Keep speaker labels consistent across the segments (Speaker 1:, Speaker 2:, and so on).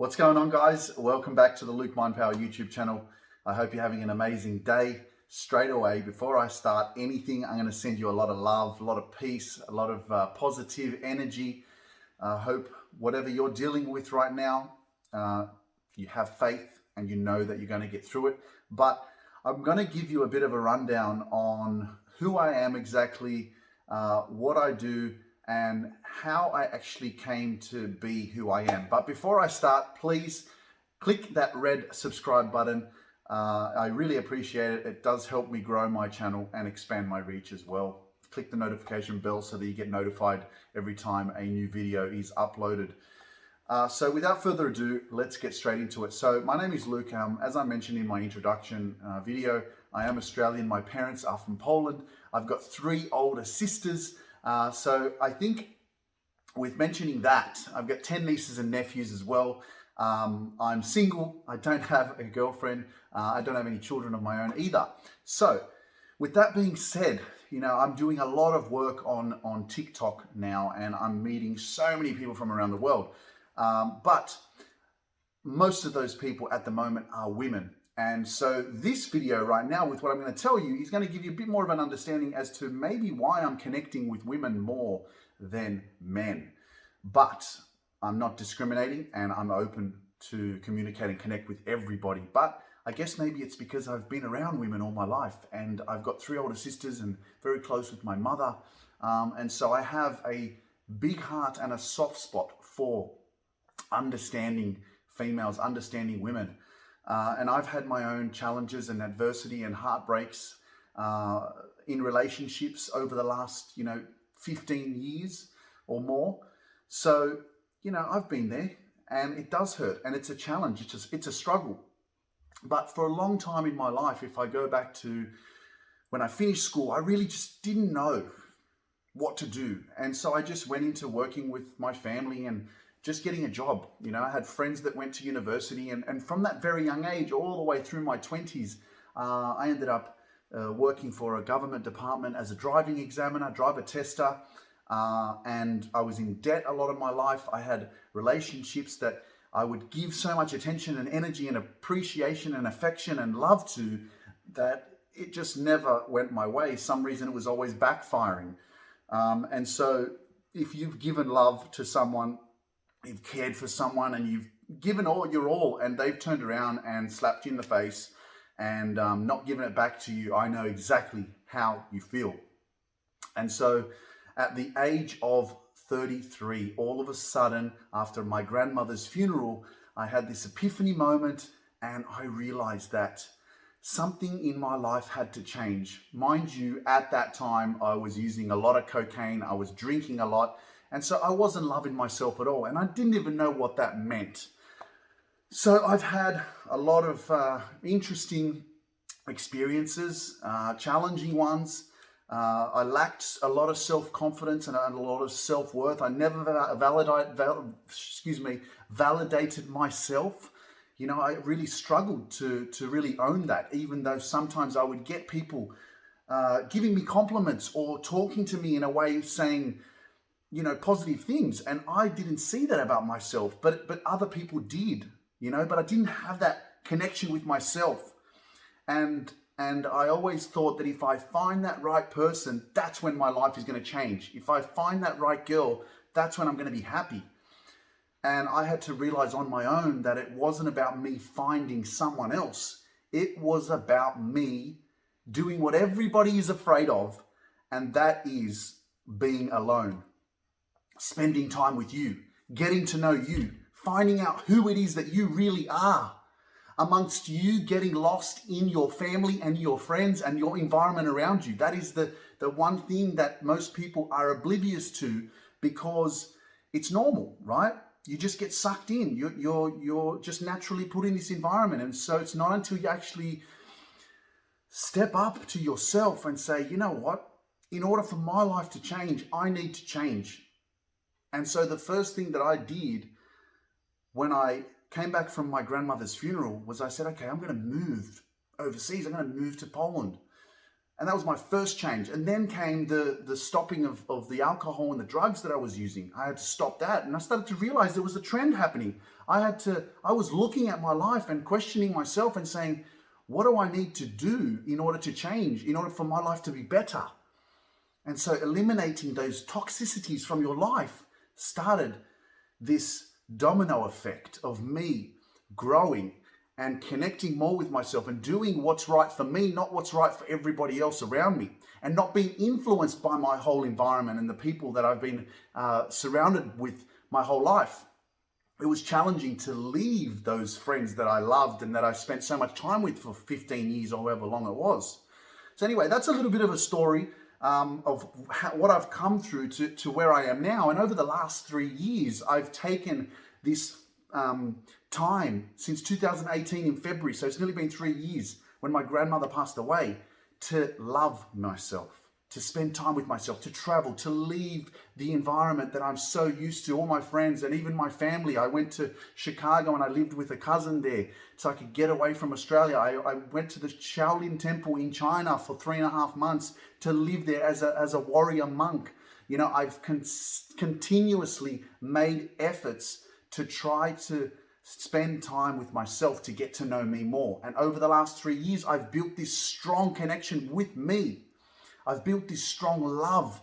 Speaker 1: What's going on, guys? Welcome back to the Luke Mind Power YouTube channel. I hope you're having an amazing day. Straight away, before I start anything, I'm going to send you a lot of love, a lot of peace, a lot of positive energy. I hope whatever you're dealing with right now, you have faith and you know that you're going to get through it. But I'm going to give you a bit of a rundown on who I am exactly, what I do, and how I actually came to be who I am. But before I start, please click that red subscribe button. I really appreciate it. It does help me grow my channel and expand my reach as well. Click the notification bell so that you get notified every time a new video is uploaded. So without further ado, let's get straight into it. So my name is Luke. As I mentioned in my introduction video, I am Australian. My parents are from Poland. I've got 3 older sisters. So I think with mentioning that, I've got 10 nieces and nephews as well. I'm single. I don't have a girlfriend. I don't have any children of my own either. So with that being said, I'm doing a lot of work on TikTok now, and I'm meeting so many people from around the world. But most of those people at the moment are women. And so this video right now, with what I'm going to tell you, is going to give you a bit more of an understanding as to maybe why I'm connecting with women more than men. But I'm not discriminating, and I'm open to communicate and connect with everybody. But I guess maybe it's because I've been around women all my life, and I've got 3 older sisters and very close with my mother. And so I have a big heart and a soft spot for understanding females, understanding women. And I've had my own challenges and adversity and heartbreaks in relationships over the last, 15 years or more. So, I've been there, and it does hurt, and it's a challenge. It's a struggle. But for a long time in my life, if I go back to when I finished school, I really just didn't know what to do. And so I just went into working with my family and just getting a job. I had friends that went to university, and from that very young age, all the way through my 20s, I ended up working for a government department as a driving examiner, driver tester, and I was in debt a lot of my life. I had relationships that I would give so much attention and energy and appreciation and affection and love to, that it just never went my way. Some reason it was always backfiring. And so if you've given love to someone, you've cared for someone, and you've given all your all, and they've turned around and slapped you in the face and not given it back to you, I know exactly how you feel. And so at the age of 33, all of a sudden, after my grandmother's funeral, I had this epiphany moment, and I realized that something in my life had to change. Mind you, at that time, I was using a lot of cocaine, I was drinking a lot, and so I wasn't loving myself at all, and I didn't even know what that meant. So I've had a lot of interesting experiences, challenging ones. I lacked a lot of self-confidence and a lot of self-worth. I never validated myself. I really struggled to really own that, even though sometimes I would get people giving me compliments or talking to me in a way saying, positive things. And I didn't see that about myself, but other people did, but I didn't have that connection with myself. And I always thought that if I find that right person, that's when my life is going to change. If I find that right girl, that's when I'm going to be happy. And I had to realize on my own that it wasn't about me finding someone else. It was about me doing what everybody is afraid of, and that is being alone. Spending time with you, getting to know you, finding out who it is that you really are, amongst you getting lost in your family and your friends and your environment around you. That is the one thing that most people are oblivious to, because it's normal, right? You just get sucked in. You're just naturally put in this environment. And so it's not until you actually step up to yourself and say, you know what? In order for my life to change, I need to change. And so the first thing that I did when I came back from my grandmother's funeral was I said, okay, I'm going to move overseas. I'm going to move to Poland. And that was my first change. And then came the stopping of the alcohol and the drugs that I was using. I had to stop that. And I started to realize there was a trend happening. I was looking at my life and questioning myself and saying, what do I need to do in order to change, in order for my life to be better? And so eliminating those toxicities from your life started this domino effect of me growing and connecting more with myself and doing what's right for me, not what's right for everybody else around me, and not being influenced by my whole environment and the people that I've been surrounded with my whole life. It was challenging to leave those friends that I loved and that I spent so much time with for 15 years or however long it was. So anyway, that's a little bit of a story of what I've come through to where I am now. And over the last 3 years, I've taken this time since 2018 in February, so it's nearly been 3 years when my grandmother passed away, to love myself, to spend time with myself, to travel, to leave the environment that I'm so used to, all my friends and even my family. I went to Chicago and I lived with a cousin there so I could get away from Australia. I went to the Shaolin Temple in China for 3.5 months to live there as a warrior monk. You know, I've continuously made efforts to try to spend time with myself to get to know me more. And over the last 3 years, I've built this strong connection with me. I've built this strong love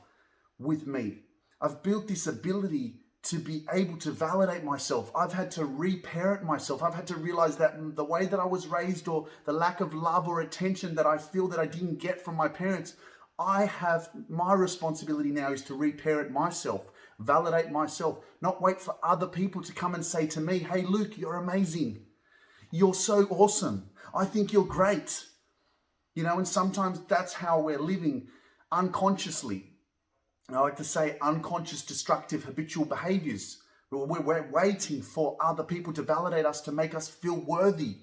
Speaker 1: with me. I've built this ability to be able to validate myself. I've had to reparent myself. I've had to realize that the way that I was raised, or the lack of love or attention that I feel that I didn't get from my parents, my responsibility now is to reparent myself, validate myself, not wait for other people to come and say to me, hey, Luke, you're amazing. You're so awesome. I think you're great. You know, and sometimes that's how we're living unconsciously. And I like to say unconscious, destructive, habitual behaviors. We're waiting for other people to validate us, to make us feel worthy.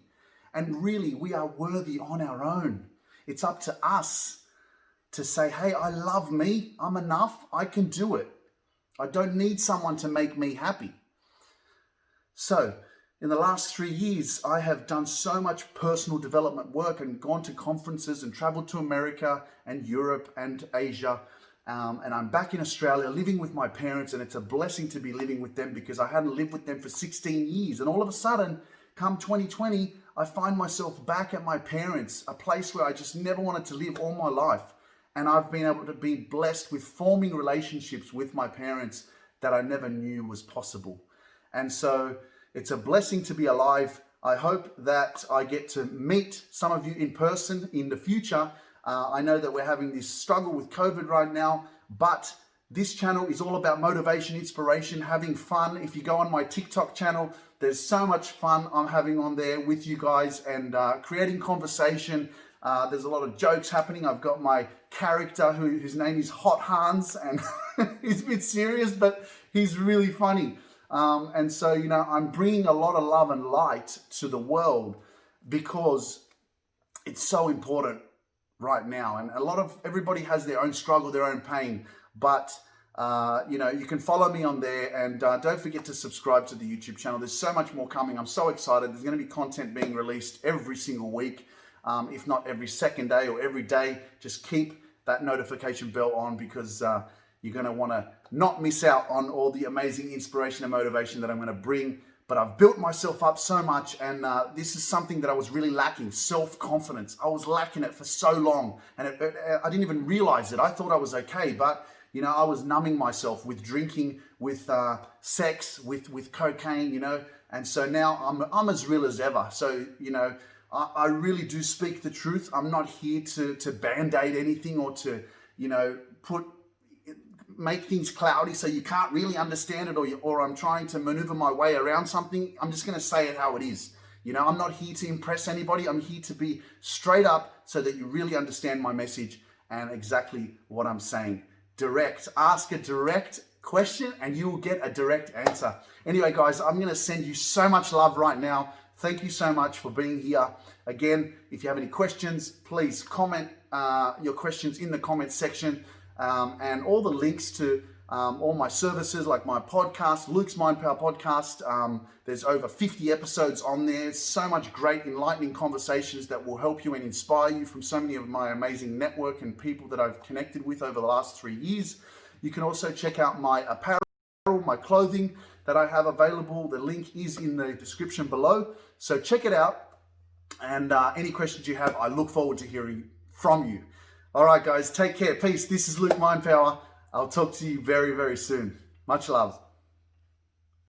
Speaker 1: And really, we are worthy on our own. It's up to us to say, hey, I love me. I'm enough. I can do it. I don't need someone to make me happy. So, in the last 3 years, I have done so much personal development work and gone to conferences and traveled to America and Europe and Asia. And I'm back in Australia living with my parents, and it's a blessing to be living with them because I hadn't lived with them for 16 years. And all of a sudden, come 2020, I find myself back at my parents', a place where I just never wanted to live all my life. And I've been able to be blessed with forming relationships with my parents that I never knew was possible. And so it's a blessing to be alive. I hope that I get to meet some of you in person in the future. I know that we're having this struggle with COVID right now, but this channel is all about motivation, inspiration, having fun. If you go on my TikTok channel, there's so much fun I'm having on there with you guys and creating conversation. There's a lot of jokes happening. I've got my character whose name is Hot Hans, and he's a bit serious, but he's really funny. And so, you know, I'm bringing a lot of love and light to the world because it's so important right now. And everybody has their own struggle, their own pain, but you know, you can follow me on there, and don't forget to subscribe to the YouTube channel. There's so much more coming. I'm so excited. There's going to be content being released every single week, if not every second day or every day. Just keep that notification bell on because you're going to want to not miss out on all the amazing inspiration and motivation that I'm going to bring. But I've built myself up so much, and this is something that I was really lacking, self-confidence. I was lacking it for so long, and I didn't even realize it. I thought I was okay, but you know, I was numbing myself with drinking, with sex, with cocaine, you know. And so now I'm as real as ever. So, you know, I really do speak the truth. I'm not here to band-aid anything or to, you know, make things cloudy so you can't really understand it, or I'm trying to maneuver my way around something. I'm just going to say it how it is. You know, I'm not here to impress anybody. I'm here to be straight up so that you really understand my message and exactly what I'm saying. Direct. Ask a direct question and you will get a direct answer. Anyway, guys, I'm going to send you so much love right now. Thank you so much for being here. Again, if you have any questions, please comment your questions in the comment section. And all the links to all my services like my podcast, Luke's Mind Power podcast. There's over 50 episodes on there. So much great enlightening conversations that will help you and inspire you from so many of my amazing network and people that I've connected with over the last 3 years. You can also check out my apparel, my clothing that I have available. The link is in the description below. So check it out. And any questions you have, I look forward to hearing from you. All right, guys, take care. Peace. This is Luke Mind Power. I'll talk to you very, very soon. Much love.